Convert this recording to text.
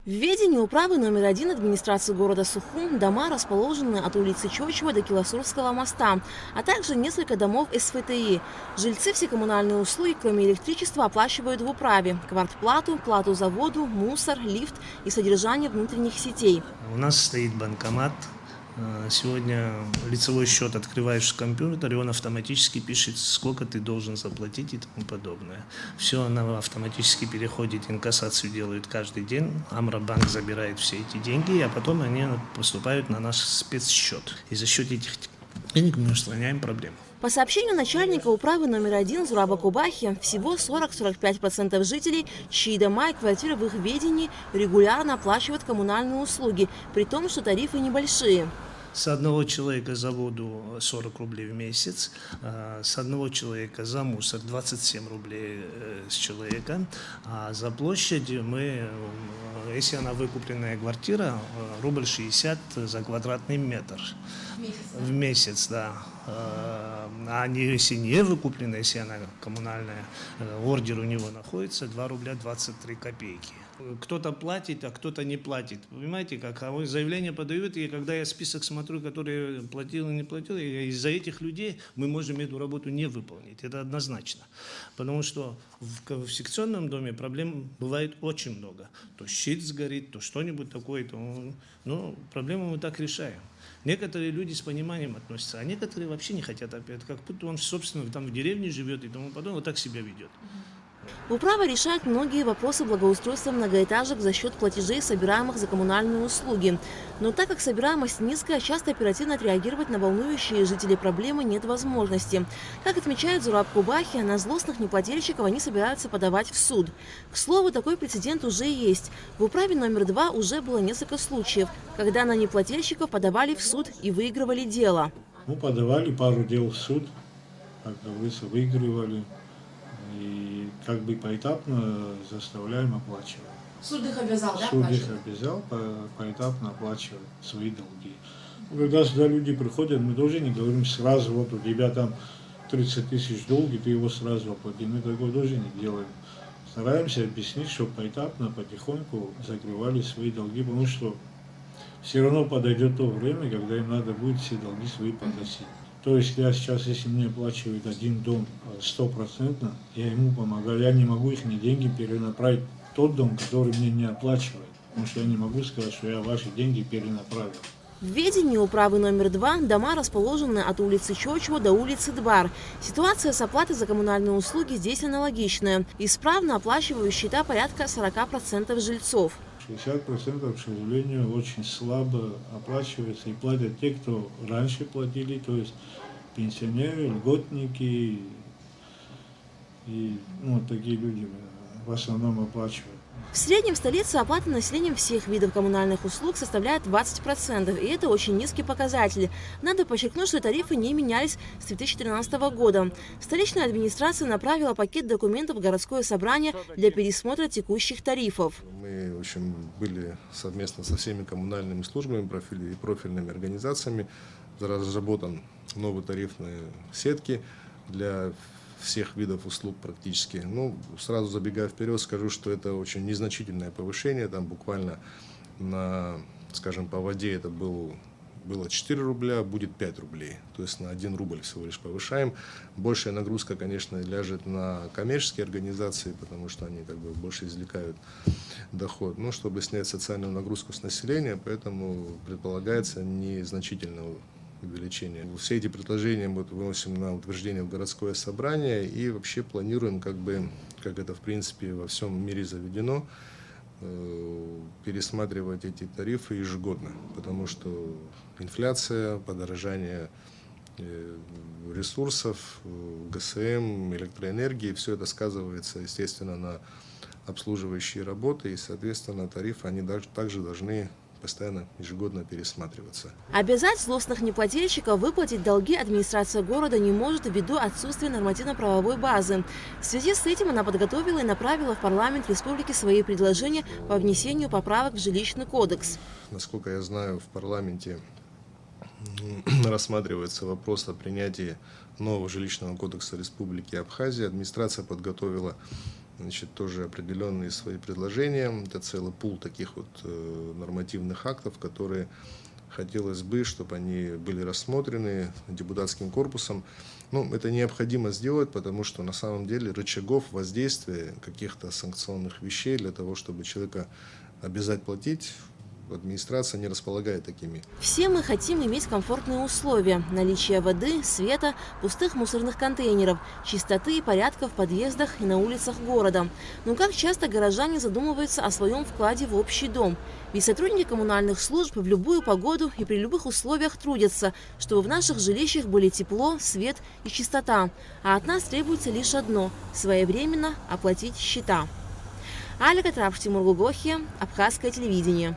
В ведении управы номер 1 администрации города Сухум дома расположены от улицы Чочева до Килосурского моста, а также несколько домов СФТИ. Жильцы все коммунальные услуги, кроме электричества, оплачивают в управе: квартплату, плату за воду, мусор, лифт и содержание внутренних сетей. У нас стоит банкомат. Сегодня лицевой счет открываешь в компьютере, он автоматически пишет, сколько ты должен заплатить и тому подобное. Все она автоматически переходит, инкассацию делают каждый день. Амробанк забирает все эти деньги, а потом они поступают на наш спецсчет. И за счет этих денег мы устраняем проблему. По сообщению начальника управы номер 1 Зураба Кубахи, всего 40-45% жителей, чьи дома и квартиры в их ведении, регулярно оплачивают коммунальные услуги, при том, что тарифы небольшие. С одного человека за воду 40 рублей в месяц, с одного человека за мусор 27 рублей с человека, а за площадь мы, если она выкупленная квартира, рубль 60 за квадратный метр. В месяц, да. А если не выкупленная, если она коммунальная, ордер у него находится 2 рубля 23 копейки. Кто-то платит, а кто-то не платит. Понимаете, как заявление подают, и когда я список смотрю, который платил и не платил, из-за этих людей мы можем эту работу не выполнить. Это однозначно. Потому что в секционном доме проблем бывает очень много. То щит сгорит, то что-нибудь такое. Но проблему мы так решаем. Некоторые люди с пониманием относятся, а некоторые вообще не хотят опять. Как будто он, собственно, там в деревне живет и тому подобное, вот так себя ведет. Управа решает многие вопросы благоустройства многоэтажек за счет платежей, собираемых за коммунальные услуги. Но так как собираемость низкая, часто оперативно отреагировать на волнующие жителей проблемы нет возможности. Как отмечает Зураб Кубахи, на злостных неплательщиков они собираются подавать в суд. К слову, такой прецедент уже есть. В управе номер 2 уже было несколько случаев, когда на неплательщиков подавали в суд и выигрывали дело. Мы подавали пару дел в суд, как говорится, выигрывали. И как бы поэтапно заставляем оплачивать. Суд их обязал, да? Суд их обязал поэтапно оплачивать свои долги. Когда сюда люди приходят, мы тоже не говорим сразу, вот у тебя там 30 тысяч долги, ты его сразу оплати. Мы такого тоже не делаем. Стараемся объяснить, чтобы поэтапно, потихоньку закрывали свои долги, потому что все равно подойдет то время, когда им надо будет все долги свои погасить. То есть я сейчас, если мне оплачивают один дом 100%, я ему помогаю. Я не могу их деньги перенаправить в тот дом, который мне не оплачивает. Потому что я не могу сказать, что я ваши деньги перенаправил. В ведении управы номер 2 дома расположены от улицы Чочева до улицы Двар. Ситуация с оплатой за коммунальные услуги здесь аналогичная. Исправно оплачивают счета порядка 40% жильцов. 60%, к сожалению, очень слабо оплачивается и платят те, кто раньше платили, то есть пенсионеры, льготники и такие люди в основном оплачивают. В среднем в столице оплата населением всех видов коммунальных услуг составляет 20%, и это очень низкий показатель. Надо подчеркнуть, что тарифы не менялись с 2013 года. Столичная администрация направила пакет документов в городское собрание для пересмотра текущих тарифов. Мы, в общем, были совместно со всеми коммунальными службами и профильными организациями. Разработан новые тарифные сетки для всех видов услуг практически. Сразу забегая вперед, скажу, что это очень незначительное повышение. Там буквально скажем, по воде это было 4 рубля, будет 5 рублей. То есть на 1 рубль всего лишь повышаем. Большая нагрузка, конечно, ляжет на коммерческие организации, потому что они больше извлекают доход. Чтобы снять социальную нагрузку с населения, поэтому предполагается незначительное увеличение. Все эти предложения мы выносим на утверждение в городское собрание и вообще планируем, как это в принципе во всем мире заведено, пересматривать эти тарифы ежегодно, потому что инфляция, подорожание ресурсов, ГСМ, электроэнергии, все это сказывается, естественно, на обслуживающие работы, и, соответственно, тарифы, они также должны постоянно, ежегодно пересматриваться. Обязать злостных неплательщиков выплатить долги администрация города не может ввиду отсутствия нормативно-правовой базы. В связи с этим она подготовила и направила в парламент республики свои предложения по внесению поправок в жилищный кодекс. Насколько я знаю, в парламенте рассматривается вопрос о принятии нового жилищного кодекса Республики Абхазия. Администрация подготовила значит, тоже определенные свои предложения. Это целый пул таких вот нормативных актов, которые хотелось бы, чтобы они были рассмотрены депутатским корпусом. Ну, это необходимо сделать, потому что на самом деле рычагов воздействия каких-то санкционных вещей для того, чтобы человека обязать платить, администрация не располагает такими. Все мы хотим иметь комфортные условия: наличие воды, света, пустых мусорных контейнеров, чистоты и порядка в подъездах и на улицах города. Но как часто горожане задумываются о своем вкладе в общий дом? Ведь сотрудники коммунальных служб в любую погоду и при любых условиях трудятся, чтобы в наших жилищах были тепло, свет и чистота. А от нас требуется лишь одно – своевременно оплатить счета. Алика Трапш, Тимур Гугохи, Абхазское телевидение.